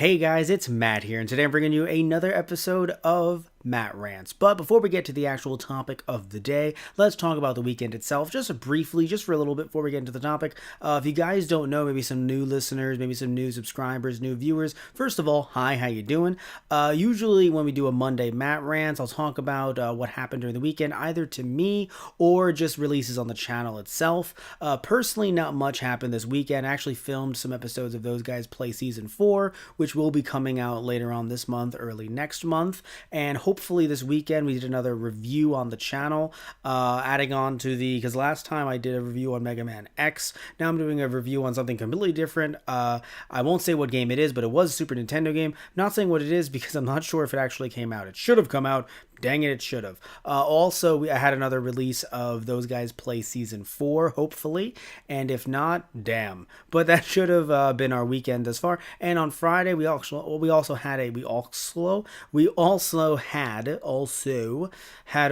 Hey guys, it's Matt here, and today I'm bringing you another episode of Matt Rants. But before we get to the actual topic of the day, let's talk about the weekend itself, just briefly, just for a little bit before we get into the topic. If you guys don't know, maybe some new listeners, maybe some new subscribers, new viewers, first of all, hi, how you doing? Usually when we do a Monday Matt Rants, I'll talk about what happened during the weekend, either to me or just releases on the channel itself. Personally, not much happened this weekend. I actually filmed some episodes of Those Guys Play Season 4, which will be coming out later on this month, early next month, and hopefully this weekend we did another review on the channel, adding on to because last time I did a review on Mega Man X. Now I'm doing a review on something completely different. I won't say what game it is, but it was a Super Nintendo game. Not saying what it is because I'm not sure if it actually came out. It should have come out. Dang it, it should have. Also, I had another release of Those Guys Play Season 4, hopefully, and if not, damn. But that should have been our weekend thus far. And on Friday, we also had a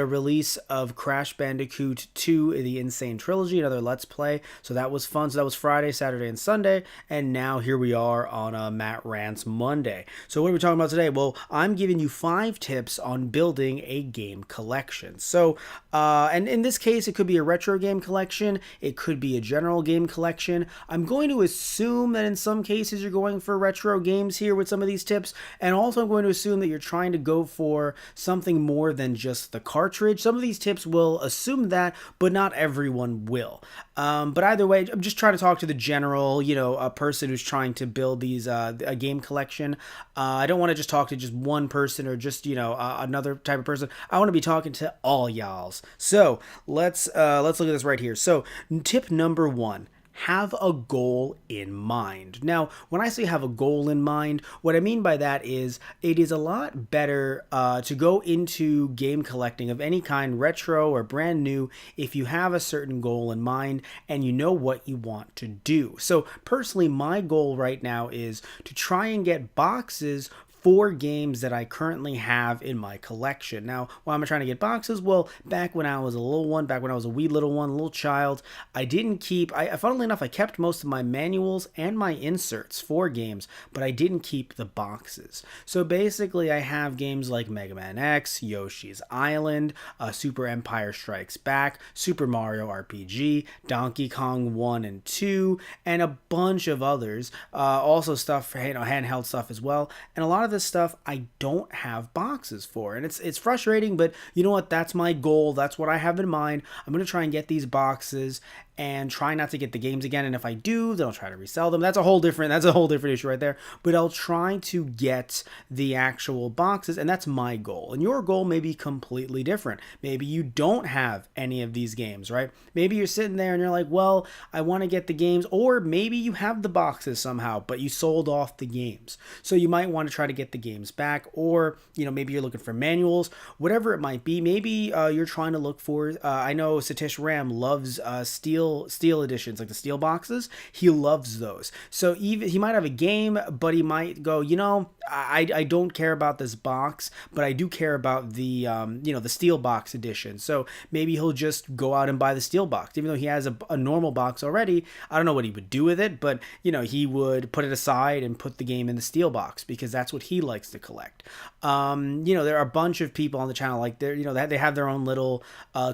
release of Crash Bandicoot 2: The Insane Trilogy, another Let's Play. So that was fun. So that was Friday, Saturday, and Sunday. And now here we are on Matt Rants Monday. So what are we talking about today? Well, I'm giving you 5 tips on building a game collection. So, and in this case, it could be a retro game collection. It could be a general game collection. I'm going to assume that in some cases you're going for retro games here with some of these tips. And also I'm going to assume that you're trying to go for something more than just the cartridge. Some of these tips will assume that, but not everyone will. But either way, I'm just trying to talk to the general, a person who's trying to build a game collection. I don't want to just talk to just one person or just, another type of person. I want to be talking to all y'alls. So let's look at this right here. So tip number 1. Have a goal in mind. Now, when I say have a goal in mind, what I mean by that is it is a lot better to go into game collecting of any kind, retro or brand new, if you have a certain goal in mind and you know what you want to do. So personally, my goal right now is to try and get boxes 4 games that I currently have in my collection. Now, why am I trying to get boxes? Well, back when I was a little one, back when I was a wee little one, a little child, I didn't keep, funnily enough, I kept most of my manuals and my inserts for games, but I didn't keep the boxes. So basically, I have games like Mega Man X, Yoshi's Island, Super Empire Strikes Back, Super Mario RPG, Donkey Kong 1 and 2, and a bunch of others. Also stuff for handheld stuff as well. And a lot of this stuff I don't have boxes for, and it's frustrating, but you know what, that's my goal. That's what I have in mind. I'm going to try and get these boxes and try not to get the games again, and if I do, then I'll try to resell them. That's a whole different issue right there, but I'll try to get the actual boxes, and that's my goal. And your goal may be completely different. Maybe you don't have any of these games, right? Maybe you're sitting there and you're like, well, I want to get the games, or maybe you have the boxes somehow, but you sold off the games. So you might want to try to get the games back, or maybe you're looking for manuals, whatever it might be. Maybe you're trying to look for I know Satish Ram loves steel editions, like the steel boxes. He loves those. So even he might have a game, but he might go, I don't care about this box, but I do care about the the steel box edition. So maybe he'll just go out and buy the steel box, even though he has a normal box already. I don't know what he would do with it, but he would put it aside and put the game in the steel box because that's what he likes to collect. There are a bunch of people on the channel like they have their own little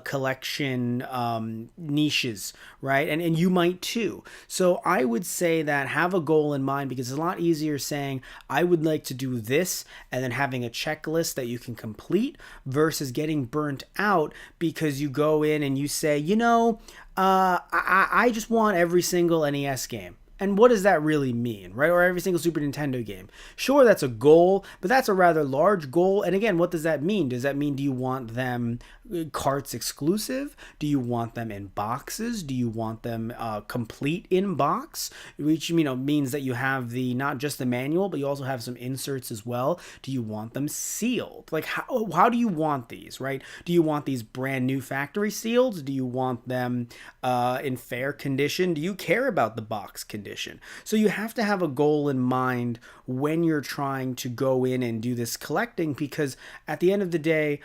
collection niches, right? And you might too. So I would say that have a goal in mind, because it's a lot easier saying I would like to do this and then having a checklist that you can complete versus getting burnt out because you go in and you say, I just want every single NES game. And what does that really mean, right? Or every single Super Nintendo game. Sure, that's a goal, but that's a rather large goal. And again, what does that mean? Does that mean, do you want them carts exclusive? Do you want them in boxes? Do you want them complete in box? Which, means that you have not just the manual, but you also have some inserts as well. Do you want them sealed? Like, how do you want these, right? Do you want these brand new factory sealed? Do you want them in fair condition? Do you care about the box condition? So you have to have a goal in mind when you're trying to go in and do this collecting, because at the end of the day,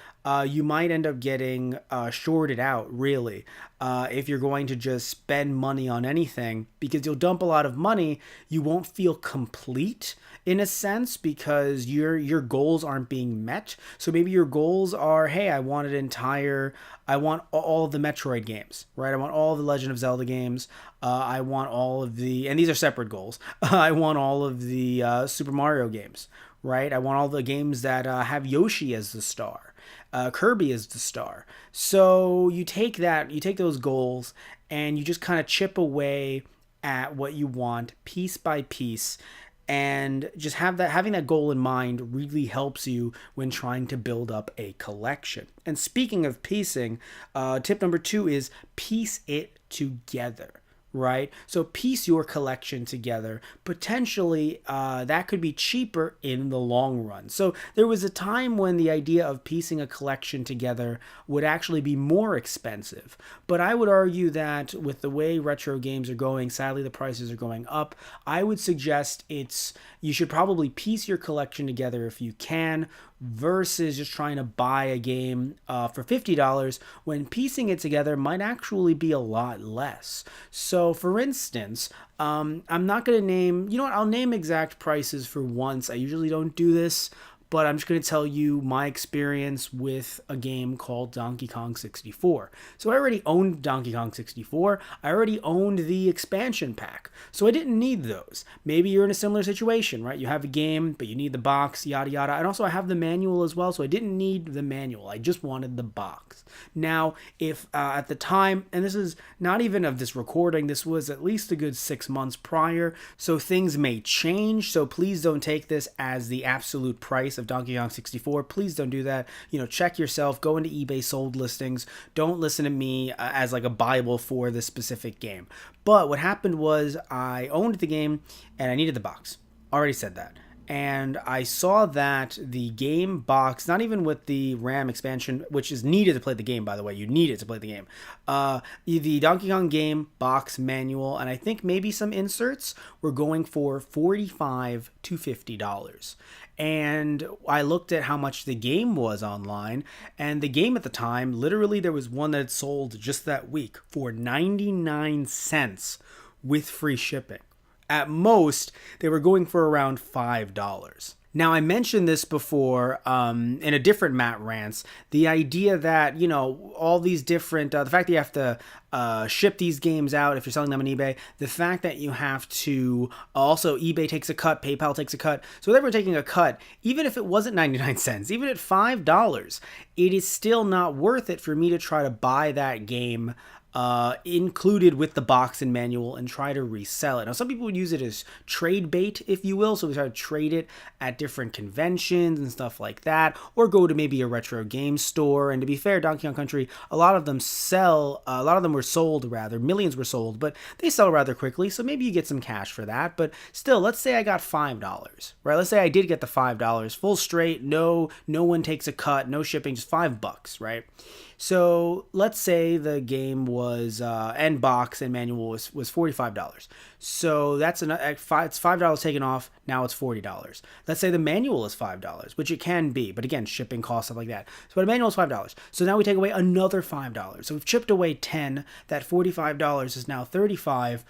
you might end up getting shorted out, really. if you're going to just spend money on anything, because you'll dump a lot of money, you won't feel complete in a sense because your goals aren't being met. So maybe your goals are, hey, I want all of the Metroid games, right? I want all of the Legend of Zelda games. I want all of and these are separate goals. I want all of the Super Mario games, right? I want all the games that have Yoshi as the star, Kirby as the star. So you take those goals, and you just kind of chip away at what you want piece by piece, and just having that goal in mind really helps you when trying to build up a collection. And speaking of piecing, tip number 2 is piece it together. Right? So piece your collection together. Potentially, that could be cheaper in the long run. So there was a time when the idea of piecing a collection together would actually be more expensive. But I would argue that with the way retro games are going, sadly the prices are going up. I would suggest you should probably piece your collection together if you can, versus just trying to buy a game for $50 when piecing it together might actually be a lot less. So for instance, I'm not going to name, I'll name exact prices for once. I usually don't do this, but I'm just going to tell you my experience with a game called Donkey Kong 64. So I already owned Donkey Kong 64. I already owned the expansion pack. So I didn't need those. Maybe you're in a similar situation, right? You have a game, but you need the box, yada, yada. And also I have the manual as well, so I didn't need the manual. I just wanted the box. Now, if at the time, and this is not even of this recording, this was at least a good 6 months prior, so things may change. So please don't take this as the absolute price of Donkey Kong 64. Please don't do that. Check yourself, go into eBay sold listings. Don't listen to me as like a Bible for this specific game. But what happened was I owned the game and I needed the box. Already said that. And I saw that the game box, not even with the RAM expansion, which is needed to play the game, by the way, you need it to play the game, the Donkey Kong game box manual, and I think maybe some inserts were going for $45 to $50. And I looked at how much the game was online, and the game at the time, literally there was one that had sold just that week for 99 cents with free shipping. At most, they were going for around $5. Now, I mentioned this before in a different Matt Rants, the idea that, all these different, the fact that you have to ship these games out if you're selling them on eBay, the fact that you have to, also eBay takes a cut, PayPal takes a cut. So if they were taking a cut, even if it wasn't 99 cents, even at $5, it is still not worth it for me to try to buy that game included with the box and manual and try to resell it. Now, some people would use it as trade bait, if you will, so we try to trade it at different conventions and stuff like that, or go to maybe a retro game store. And to be fair, Donkey Kong Country, a lot of them were sold, millions were sold, but they sell rather quickly, so maybe you get some cash for that. But still, let's say I got $5, right? Let's say I did get the $5, full straight, no one takes a cut, no shipping, just $5, right? So let's say the game was and box and manual was $45. So that's it's $5 taken off. Now it's $40. Let's say the manual is $5, which it can be, but again, shipping costs, stuff like that. So but a manual is $5. So now we take away another $5. So we've chipped away 10. That $45 is now $35,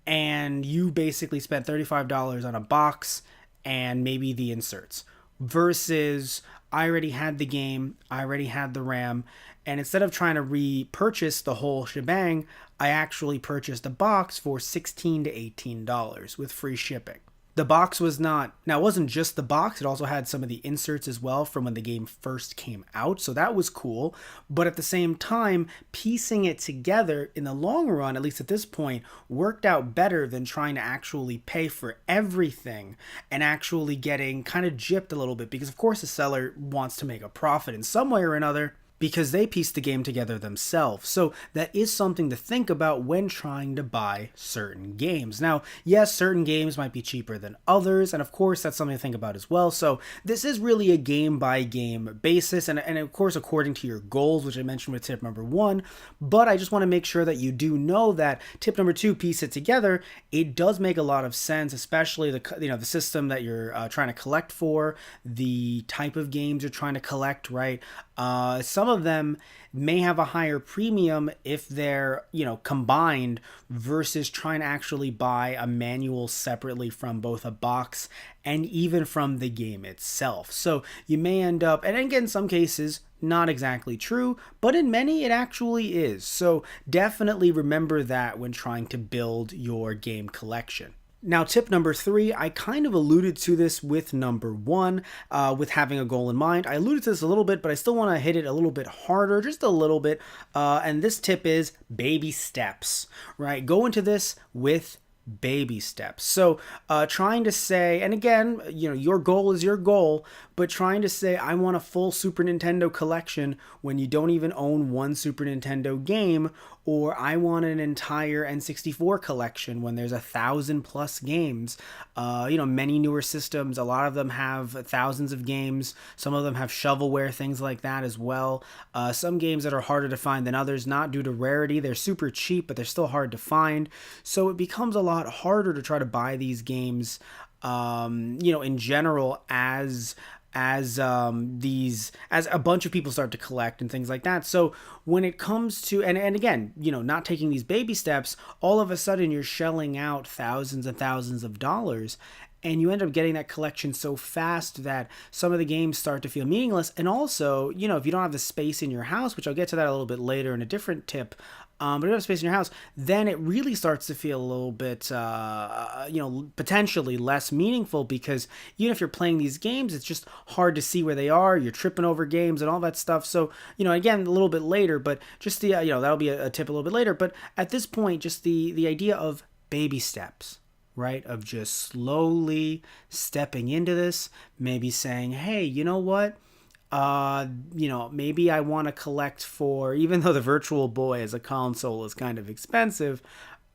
and you basically spent $35 on a box and maybe the inserts. Versus I already had the game, I already had the RAM, and instead of trying to repurchase the whole shebang, I actually purchased a box for $16 to $18 with free shipping. The box was not, now it wasn't just the box, it also had some of the inserts as well from when the game first came out, so that was cool. But at the same time, piecing it together in the long run, at least at this point, worked out better than trying to actually pay for everything and actually getting kind of gypped a little bit, because of course the seller wants to make a profit in some way or another, because they pieced the game together themselves. So that is something to think about when trying to buy certain games. Now, yes, certain games might be cheaper than others, and of course that's something to think about as well. So this is really a game-by-game basis, and of course according to your goals, which I mentioned with tip number 1, but I just want to make sure that you do know that tip number 2, piece it together, it does make a lot of sense, especially the system that you're trying to collect for, the type of games you're trying to collect, right? Some of them may have a higher premium if they're, combined versus trying to actually buy a manual separately from both a box and even from the game itself. So you may end up, and again, in some cases, not exactly true, but in many it actually is. So definitely remember that when trying to build your game collection. Now, tip number 3, I kind of alluded to this with number 1, with having a goal in mind. I alluded to this a little bit, but I still want to hit it a little bit harder, just a little bit. And this tip is baby steps, right? Go into this with baby steps. So trying to say, and again, your goal is your goal, but trying to say, I want a full Super Nintendo collection when you don't even own one Super Nintendo game, or I want an entire N64 collection when there's 1,000+ games. Many newer systems, a lot of them have thousands of games. Some of them have shovelware, things like that as well. Some games that are harder to find than others, not due to rarity. They're super cheap, but they're still hard to find. So it becomes a lot harder to try to buy these games, in general, as a bunch of people start to collect and things like that. So when it comes to, and again, not taking these baby steps, all of a sudden you're shelling out thousands and thousands of dollars, and you end up getting that collection so fast that some of the games start to feel meaningless. And also, if you don't have the space in your house, which I'll get to that a little bit later in a different tip, but if you have space in your house, then it really starts to feel a little bit, potentially less meaningful, because even if you're playing these games, it's just hard to see where they are. You're tripping over games and all that stuff. So, again, a little bit later, but just the, that'll be a tip a little bit later. But at this point, just the idea of baby steps, right? Of just slowly stepping into this, maybe saying, hey, you know what? Maybe I want to collect for, even though the Virtual Boy as a console is kind of expensive,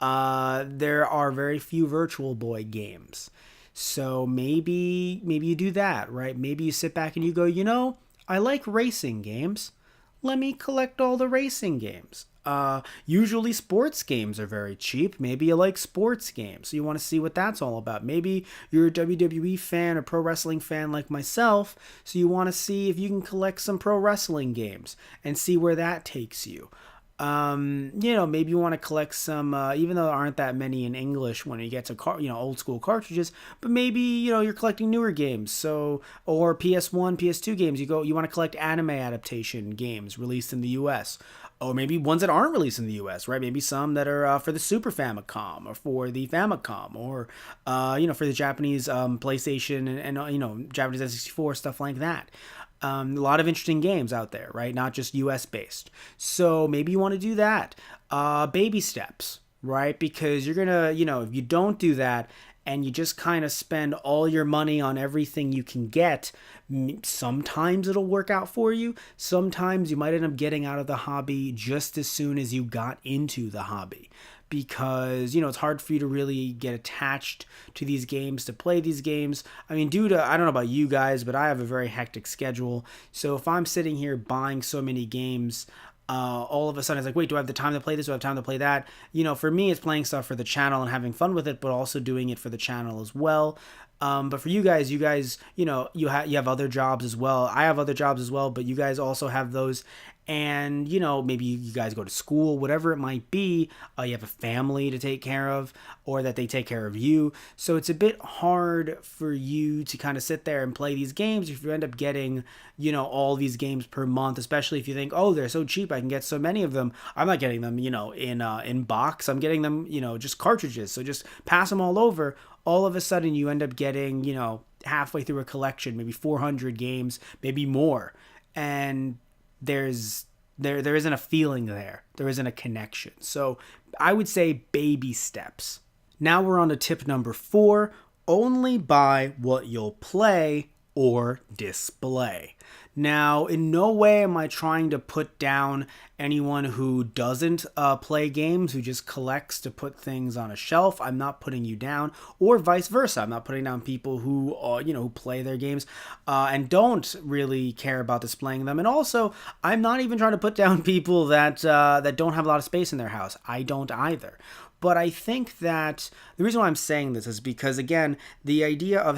there are very few Virtual Boy games. So maybe you do that, right? Maybe you sit back and you go, I like racing games. Let me collect all the racing games. Usually sports games are very cheap. Maybe you like sports games, so you want to see what that's all about. Maybe you're a WWE fan, a pro wrestling fan like myself, so you want to see if you can collect some pro wrestling games and see where that takes you. Maybe you want to collect some, even though there aren't that many in English when you get to old school cartridges, but maybe, you're collecting newer games. So, or PS1, PS2 games, you want to collect anime adaptation games released in the US. Or maybe ones that aren't released in the U.S., right? Maybe some that are for the Super Famicom or for the Famicom, or for the Japanese PlayStation and Japanese N64, stuff like that. A lot of interesting games out there, right? Not just U.S. based. So maybe you want to do that. Baby steps, right? Because you're gonna, if you don't do that, and you just kind of spend all your money on everything you can get, sometimes it'll work out for you. Sometimes you might end up getting out of the hobby just as soon as you got into the hobby, because, it's hard for you to really get attached to these games, to play these games. I mean, I don't know about you guys, but I have a very hectic schedule. So if I'm sitting here buying so many games, all of a sudden it's like, wait, do I have the time to play this? Do I have time to play that? For me, it's playing stuff for the channel and having fun with it, but also doing it for the channel as well. But for you guys, you have other jobs as well. I have other jobs as well, but you guys also have those. And, maybe you guys go to school, whatever it might be. You have a family to take care of, or that they take care of you. So it's a bit hard for you to kind of sit there and play these games if you end up getting, all these games per month, especially if you think, oh, they're so cheap, I can get so many of them. I'm not getting them, in box. I'm getting them, just cartridges. So just pass them all over. All of a sudden you end up getting, halfway through a collection, maybe 400 games, maybe more. And there isn't a feeling there. There isn't a connection. So I would say baby steps. Now we're on to tip number 4. Only buy what you'll play or display. Now, in no way am I trying to put down anyone who doesn't play games, who just collects to put things on a shelf. I'm not putting you down, or vice versa. I'm not putting down people who, who play their games and don't really care about displaying them. And also, I'm not even trying to put down people that don't have a lot of space in their house. I don't either. But I think that the reason why I'm saying this is because, again, the idea of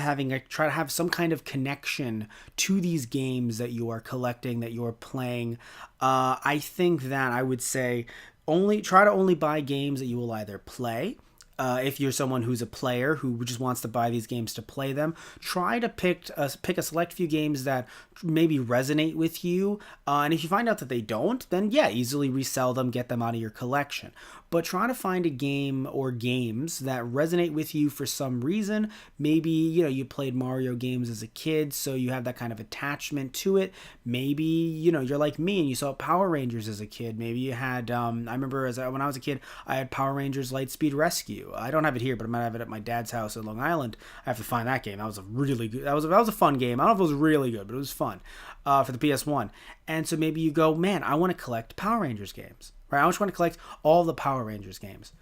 try to have some kind of connection to these games that that you are collecting, that you're playing, I think that I would say try to only buy games that you will either play. If you're someone who's a player who just wants to buy these games to play them, try to pick a select few games that maybe resonate with you. And if you find out that they don't, then yeah, easily resell them, get them out of your collection. But try to find a game or games that resonate with you for some reason. Maybe, you played Mario games as a kid, so you have that kind of attachment to it. Maybe, you're like me and you saw Power Rangers as a kid. Maybe you had, I remember when I was a kid, I had Power Rangers Lightspeed Rescue. I don't have it here, but I might have it at my dad's house in Long Island. I have to find that game. That was a really good, that was a fun game. I don't know if it was really good, but it was fun for the PS1. And so maybe you go, man, I want to collect Power Rangers games. Right? I just want to collect all the Power Rangers games.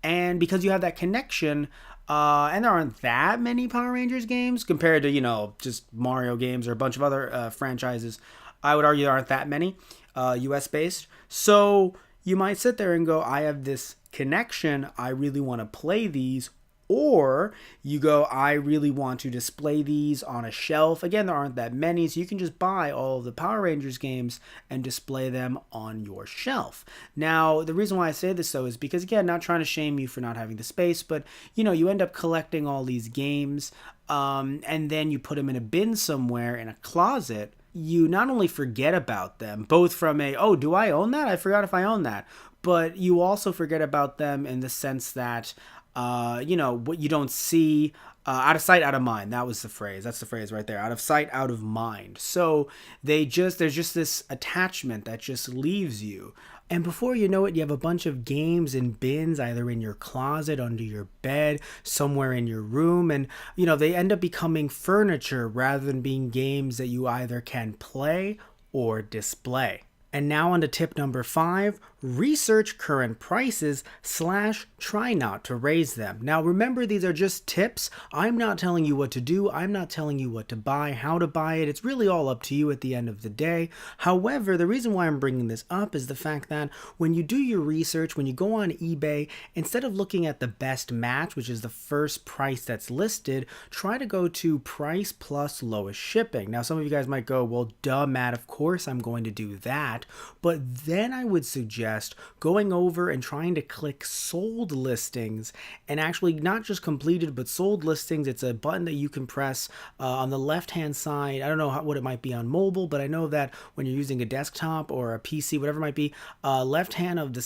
And because you have that connection, and there aren't that many Power Rangers games compared to, just Mario games or a bunch of other franchises, I would argue there aren't that many US based. So you might sit there and go, I have this connection. I really want to play these. Or you go, I really want to display these on a shelf. Again, there aren't that many, so you can just buy all of the Power Rangers games and display them on your shelf. Now, the reason why I say this, though, is because, again, not trying to shame you for not having the space, but, you end up collecting all these games, and then you put them in a bin somewhere in a closet. You not only forget about them, both from do I own that? I forgot if I own that. But you also forget about them in the sense that, what you don't see, out of sight, out of mind. That was the phrase. That's the phrase right there. Out of sight, out of mind. So there's just this attachment that just leaves you. And before you know it, you have a bunch of games in bins, either in your closet, under your bed, somewhere in your room. And, they end up becoming furniture rather than being games that you either can play or display. And now on to tip number 5, research current prices / try not to raise them. Now remember, these are just tips. I'm not telling you what to do. I'm not telling you what to buy, how to buy it. It's really all up to you at the end of the day. However, the reason why I'm bringing this up is the fact that when you do your research, when you go on eBay, instead of looking at the best match, which is the first price that's listed, try to go to price plus lowest shipping. Now some of you guys might go, well, duh, Matt, of course I'm going to do that. But then I would suggest going over and trying to click sold listings, and actually not just completed but sold listings. It's a button that you can press on the left hand side. I don't know what it might be on mobile, but I know that when you're using a desktop or a PC, whatever it might be, left hand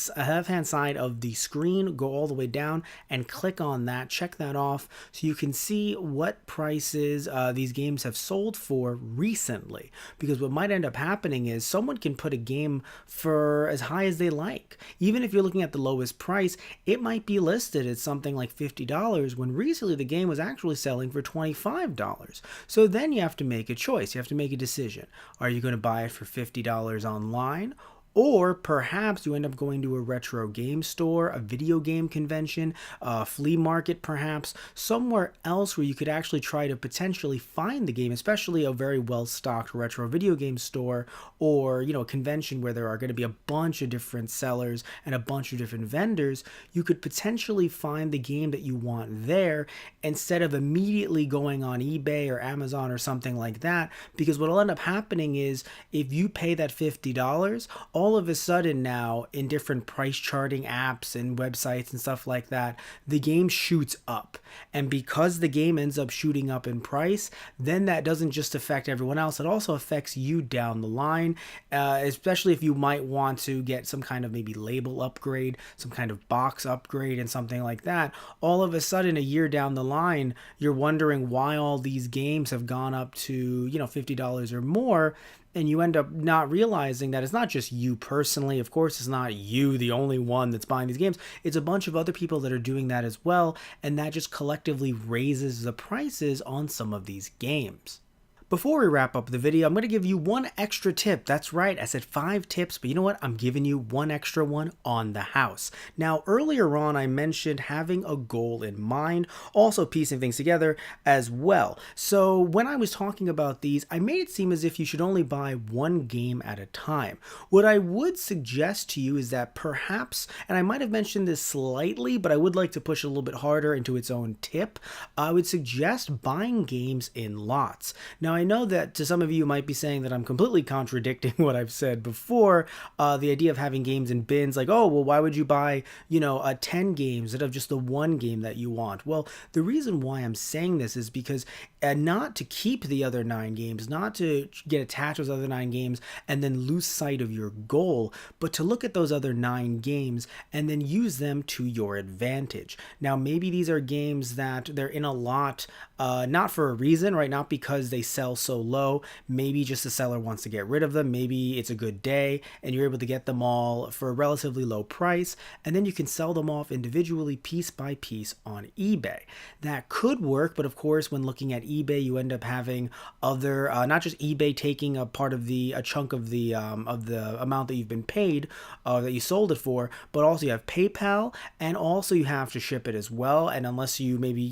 side of the screen, go all the way down and click on that, check that off, so you can see what prices these games have sold for recently. Because what might end up happening is someone can put a game for as high as they like. Even if you're looking at the lowest price, it might be listed at something like $50 when recently the game was actually selling for $25. So then you have to make a choice. You have to make a decision. Are you going to buy it for $50 online? Or perhaps you end up going to a retro game store, a video game convention, a flea market perhaps, somewhere else where you could actually try to potentially find the game, especially a very well-stocked retro video game store, or a convention where there are going to be a bunch of different sellers and a bunch of different vendors. You could potentially find the game that you want there instead of immediately going on eBay or Amazon or something like that, because what will end up happening is if you pay that $50, all of a sudden now in different price charting apps and websites and stuff like that, the game shoots up. And because the game ends up shooting up in price, then that doesn't just affect everyone else, it also affects you down the line, especially if you might want to get some kind of maybe label upgrade, some kind of box upgrade and something like that. All of a sudden a year down the line, you're wondering why all these games have gone up to $50 or more. And you end up not realizing that it's not just you personally. Of course, it's not you, the only one that's buying these games. It's a bunch of other people that are doing that as well. And that just collectively raises the prices on some of these games. Before we wrap up the video, I'm going to give you one extra tip. That's right, I said 5 tips, but you know what? I'm giving you one extra one on the house. Now, earlier on, I mentioned having a goal in mind, also piecing things together as well. So when I was talking about these, I made it seem as if you should only buy one game at a time. What I would suggest to you is that perhaps, and I might have mentioned this slightly, but I would like to push it a little bit harder into its own tip, I would suggest buying games in lots. Now, I I know that to some of you might be saying that I'm completely contradicting what I've said before. The idea of having games in bins, like, oh, well, why would you buy, 10 games instead of just the one game that you want? Well, the reason why I'm saying this is because not to keep the other 9 games, not to get attached to those other 9 games and then lose sight of your goal, but to look at those other 9 games and then use them to your advantage. Now, maybe these are games that they're in a lot, not for a reason, right? Not because they sell so low. Maybe just the seller wants to get rid of them. Maybe it's a good day and you're able to get them all for a relatively low price, and then you can sell them off individually, piece by piece, on eBay. That could work, but of course, when looking at eBay, you end up having other, not just eBay taking a part of a chunk of the amount that you've been paid, that you sold it for, but also you have PayPal, and also you have to ship it as well. And unless you maybe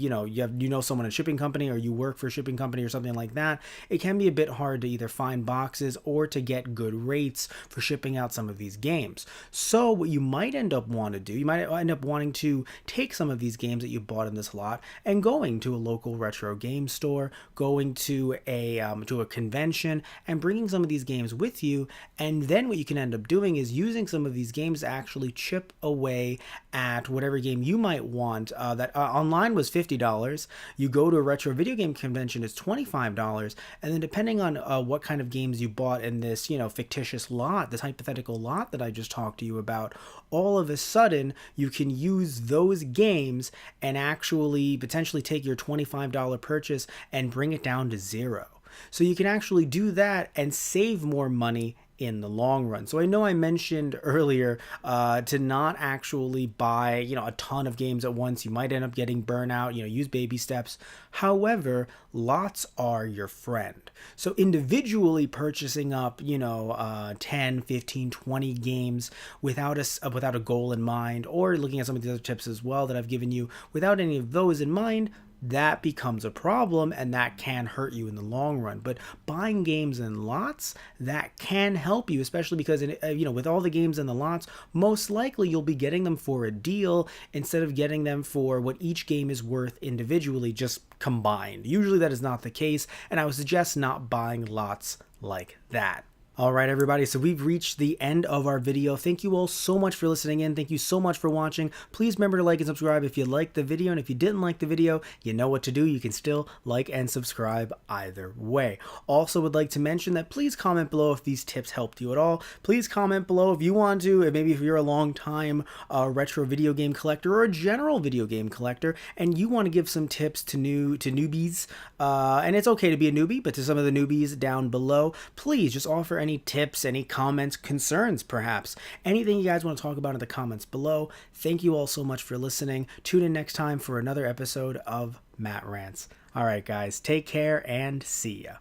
someone in a shipping company, or you work for a shipping company or something like that, it can be a bit hard to either find boxes or to get good rates for shipping out some of these games. So what you might end up wanting to do, you might end up wanting to take some of these games that you bought in this lot and going to a local retro game store, going to a convention, and bringing some of these games with you. And then what you can end up doing is using some of these games to actually chip away at whatever game you might want. That online was $50. You go to a retro video game convention, it's $25, and then depending on what kind of games you bought in this fictitious lot, this hypothetical lot that I just talked to you about, all of a sudden you can use those games and actually potentially take your $25 purchase and bring it down to zero. So you can actually do that and save more money in the long run. So I know I mentioned earlier to not actually buy a ton of games at once. You might end up getting burnout. Use baby steps. However, lots are your friend. So individually purchasing up 10, 15, 20 games without a goal in mind, or looking at some of the other tips as well that I've given you without any of those in mind, that becomes a problem, and that can hurt you in the long run. But buying games in lots, that can help you, especially because with all the games in the lots, most likely you'll be getting them for a deal instead of getting them for what each game is worth individually, just combined. Usually that is not the case, and I would suggest not buying lots like that. All right, everybody, so we've reached the end of our video. Thank you all so much for listening in. Thank you so much for watching. Please remember to like and subscribe if you liked the video, and if you didn't like the video, you know what to do. You can still like and subscribe either way. Also would like to mention that please comment below if these tips helped you at all. Please comment below if you want to, maybe if you're a long time retro video game collector or a general video game collector, and you want to give some tips to newbies, and it's okay to be a newbie, but to some of the newbies down below, please just offer any tips, any comments, concerns, perhaps anything you guys want to talk about in the comments below. Thank you all so much for listening. Tune in next time for another episode of Matt Rants. All right, guys, take care and see ya.